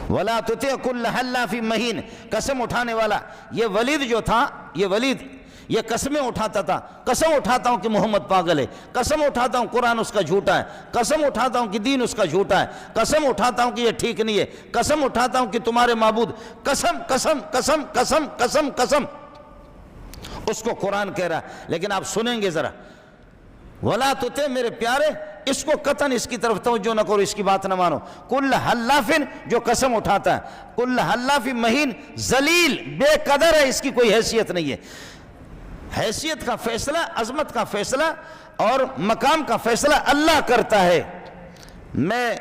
ولا تطع كل حلاف مہین، قسم اٹھانے والا. یہ ولید جو تھا، یہ قسمیں اٹھاتا تھا. قسم اٹھاتا ہوں کہ محمد پاگل ہے، قسم اٹھاتا ہوں قرآن اس کا جھوٹا ہے، قسم اٹھاتا ہوں کہ دین اس کا جھوٹا ہے، قسم اٹھاتا ہوں کہ یہ ٹھیک نہیں ہے، قسم اٹھاتا ہوں کہ تمہارے معبود. قسم قسم قسم قسم قسم قسم اس کو قرآن کہہ رہا ہے. لیکن آپ سنیں گے ذرا، ولا تطع، میرے پیارے اس کو قطعاً اس کی طرف توجہ نہ کرو، اس کی بات نہ مانو. کل حلاف، جو قسم اٹھاتا ہے، کل حلاف مہین، ذلیل، بے قدر ہے، اس کی کوئی حیثیت نہیں ہے. حیثیت کا فیصلہ، عظمت کا فیصلہ اور مقام کا فیصلہ اللہ کرتا ہے. میں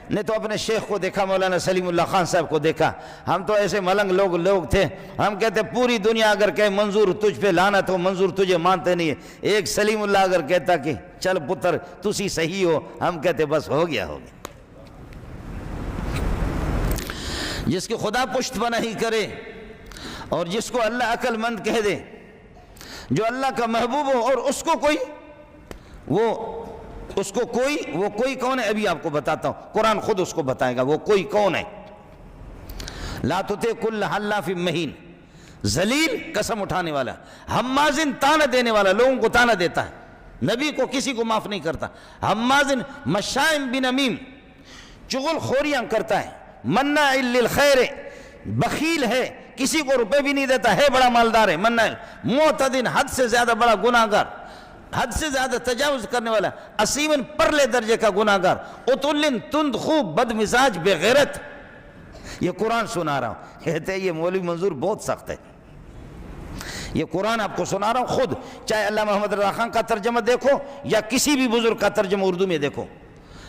نے تو اپنے شیخ کو دیکھا، مولانا سلیم اللہ خان صاحب کو دیکھا. ہم تو ایسے ملنگ لوگ تھے، ہم کہتے پوری دنیا اگر کہے منظور تجھ پہ لانا تو منظور تجھے مانتے نہیں ہے. ایک سلیم اللہ اگر کہتا کہ چل پتر تسی صحیح ہو، ہم کہتے بس ہو گیا. جس کی خدا پشت پناہی کرے اور جس کو اللہ عقل مند کہہ دے، جو اللہ کا محبوب ہو، اور اس کو کوئی کون ہے، ابھی آپ کو بتاتا ہوں، قرآن خود اس کو بتائے گا وہ کوئی کون ہے. لا تطع کل حلاف مہین، ذلیل، قسم اٹھانے والا، ہمازن، تانا دینے والا، لوگوں کو تانا دیتا ہے، نبی کو کسی کو معاف نہیں کرتا. ہمازن مشائم بنمیم، چغل خوریاں کرتا ہے. مناع للخیر، بخیل ہے، کسی کو روپے بھی نہیں دیتا ہے، بڑا مالدار ہے. مناع، معتدن، حد سے زیادہ بڑا گناہگار، حد سے زیادہ تجاوز کرنے والا. اسیمن، پرلے درجے کا گناہگار. اتلن، تند خو، بد مزاج، بے غیرت. یہ قرآن سنا رہا ہوں. کہتے ہیں یہ مولوی منظور بہت سخت ہے. یہ قرآن آپ کو سنا رہا ہوں خود، چاہے اللہ محمد رضا خان کا ترجمہ دیکھو یا کسی بھی بزرگ کا ترجمہ اردو میں دیکھو.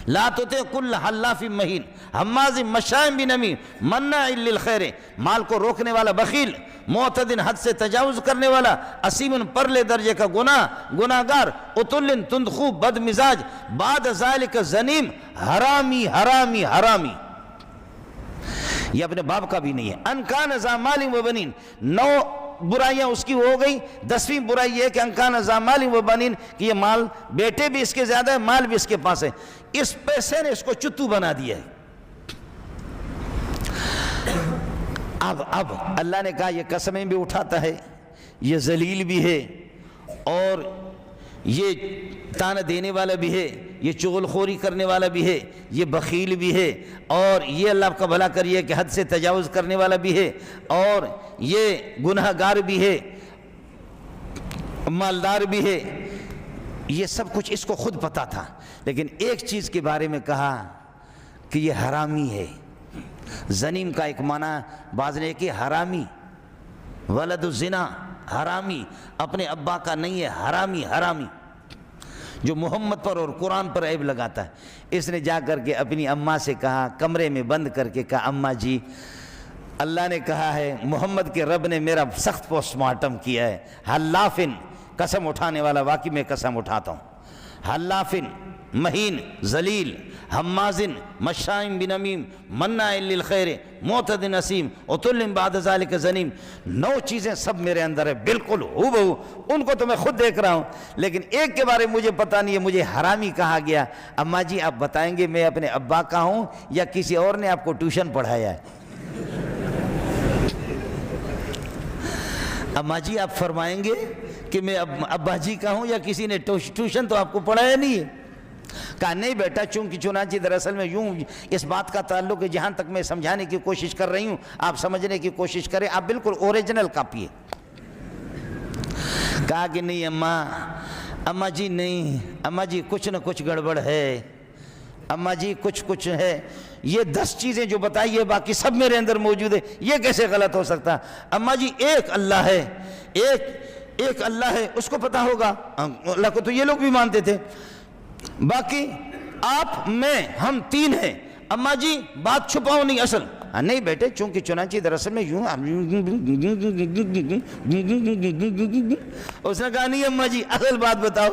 لا تطع کل حلاف مہین، ہماز مشائم بنمیم، مناع للخیر، مال کو روکنے والا، بخیل، معتدن، حد سے تجاوز کرنے والا، اسیمن، پرلے درجے کا گناہگار، اتلن، تندخو، بد مزاج، بعد ذالک زنیم، حرامی حرامی حرامی. یہ اپنے باپ کا بھی نہیں ہے. ان کان ذا مال و بنین، 9 برائیاں اس کی ہو گئی. 10ویں برائی یہ کہ ان کان ذا مال و بنین، کہ یہ مال، بیٹے بھی اس کے زیادہ ہے، مال بھی اس کے پاس ہے. اس پیسے نے اس کو چتو بنا دیا ہے. اب اللہ نے کہا یہ قسمیں بھی اٹھاتا ہے، یہ ذلیل بھی ہے، اور یہ تانا دینے والا بھی ہے، یہ چغل خوری کرنے والا بھی ہے، یہ بخیل بھی ہے، اور یہ اللہ کا بھلا کریے کہ حد سے تجاوز کرنے والا بھی ہے، اور یہ گناہ گار بھی ہے، مالدار بھی ہے. یہ سب کچھ اس کو خود پتا تھا. لیکن ایک چیز کے بارے میں کہا کہ یہ حرامی ہے. زنیم کا ایک معنی بعض نے کہ حرامی، ولد الزنا، حرامی، اپنے ابا کا نہیں ہے، حرامی حرامی، جو محمد پر اور قرآن پر عیب لگاتا ہے. اس نے جا کر کے اپنی اماں سے کہا، کمرے میں بند کر کے کہا، اماں جی اللہ نے کہا ہے، محمد کے رب نے میرا سخت پوسٹ مارٹم کیا ہے. حلافن، قسم اٹھانے والا، واقعی میں قسم اٹھاتا ہوں. حلافن، مہین، ذلیل، ہمازن، مشائم بنمیم، مناع للخیر، معتد اسیم، عتل بعد ذالک زنیم. 9 چیزیں سب میرے اندر ہے، بالکل ہو بہو. ان کو تو میں خود دیکھ رہا ہوں، لیکن ایک کے بارے میں مجھے پتہ نہیں ہے، مجھے حرامی کہا گیا. اماں جی آپ بتائیں گے میں اپنے ابا کا ہوں یا کسی اور نے آپ کو ٹیوشن پڑھایا ہے؟ اماں جی آپ فرمائیں گے کہ میں ابا جی کا ہوں یا کسی نے ٹیوشن تو آپ کو پڑھایا نہیں ہے؟ کہا نہیں بیٹا، چونکہ چنانچہ دراصل میں یوں اس بات کا تعلق ہے، جہاں تک میں سمجھانے کی کوشش کر رہی ہوں آپ سمجھنے کی کوشش کریں، آپ بالکل اوریجنل کاپی ہے. کہا کہ نہیں اماں جی نہیں، اماں جی کچھ نہ کچھ گڑبڑ ہے، اماں جی کچھ ہے. یہ 10 چیزیں جو بتائی ہے باقی سب میرے اندر موجود ہے، یہ کیسے غلط ہو سکتا؟ اماں جی ایک اللہ ہے، ایک اللہ ہے، اس کو پتا ہوگا. اللہ کو تو یہ لوگ بھی مانتے تھے. باقی آپ، میں، ہم 3 ہیں. اماں جی بات چھپاؤ نہیں، اصل نہیں بیٹے، چونکہ چنانچہ دراصل میں یوں. اس نے کہا نہیں اماں جی اصل بات بتاؤ.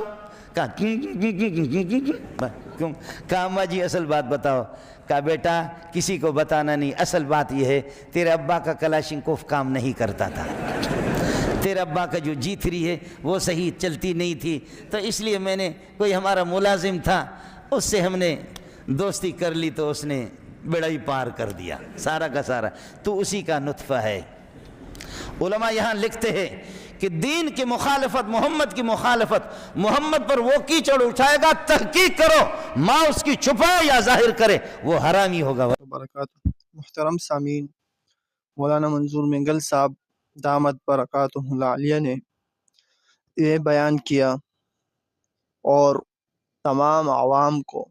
کہا اماں جی اصل بات بتاؤ. کہا بیٹا کسی کو بتانا نہیں، اصل بات یہ ہے تیرے ابا کا کلاشنکوف کام نہیں کرتا تھا، تیرے ابا کا جو G3 ہے وہ صحیح چلتی نہیں تھی، تو اس لیے میں نے، کوئی ہمارا ملازم تھا اس سے ہم نے دوستی کر لی، تو اس نے بیڑا ہی پار کر دیا سارا کا سارا، تو اسی کا نطفہ ہے۔ علماء یہاں لکھتے ہیں کہ دین کی مخالفت، محمد کی مخالفت، محمد پر وہ کیچڑ اٹھائے گا، تحقیق کرو ماں اس کی چھپائے یا ظاہر کرے، وہ حرامی ہوگا۔ برکاتہ محترم سامعین، مولانا منظور مینگل صاحب دامت برکاتہ العالیہ نے یہ بیان کیا اور تمام عوام کو،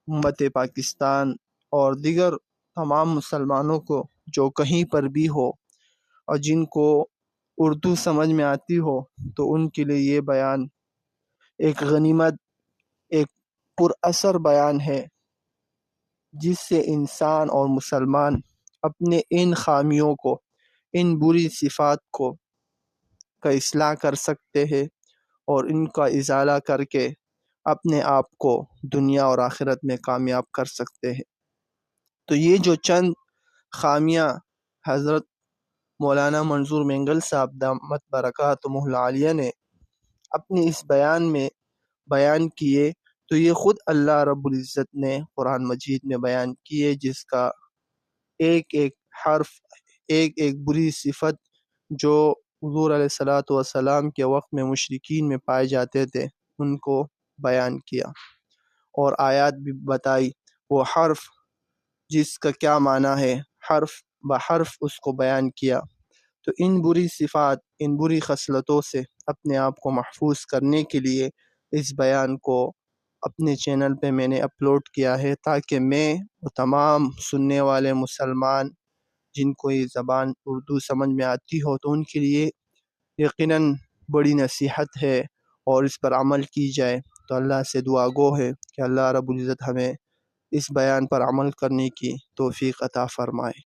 امت پاکستان اور دیگر تمام مسلمانوں کو جو کہیں پر بھی ہو اور جن کو اردو سمجھ میں آتی ہو، تو ان کے لیے یہ بیان ایک غنیمت، ایک پر اثر بیان ہے، جس سے انسان اور مسلمان اپنے ان خامیوں کو، ان بری صفات کو کا اصلاح کر سکتے ہیں اور ان کا ازالہ کر کے اپنے آپ کو دنیا اور آخرت میں کامیاب کر سکتے ہیں۔ تو یہ جو چند خامیاں حضرت مولانا منظور مینگل صاحب دامت برکاتہ العالیہ نے اپنی اس بیان میں بیان کیے، تو یہ خود اللہ رب العزت نے قرآن مجید میں بیان کیے، جس کا ایک ایک حرف، ایک ایک بری صفت جو حضور علیہ الصلوۃ والسلام کے وقت میں مشرکین میں پائے جاتے تھے، ان کو بیان کیا اور آیات بھی بتائی، وہ حرف جس کا کیا معنی ہے، حرف بحرف اس کو بیان کیا۔ تو ان بری صفات، ان بری خصلتوں سے اپنے آپ کو محفوظ کرنے کے لیے اس بیان کو اپنے چینل پہ میں نے اپلوڈ کیا ہے، تاکہ میں اور تمام سننے والے مسلمان جن کو یہ زبان اردو سمجھ میں آتی ہو، تو ان کے لیے یقیناً بڑی نصیحت ہے اور اس پر عمل کی جائے۔ تو اللہ سے دعا گو ہے کہ اللہ رب العزت ہمیں اس بیان پر عمل کرنے کی توفیق عطا فرمائے۔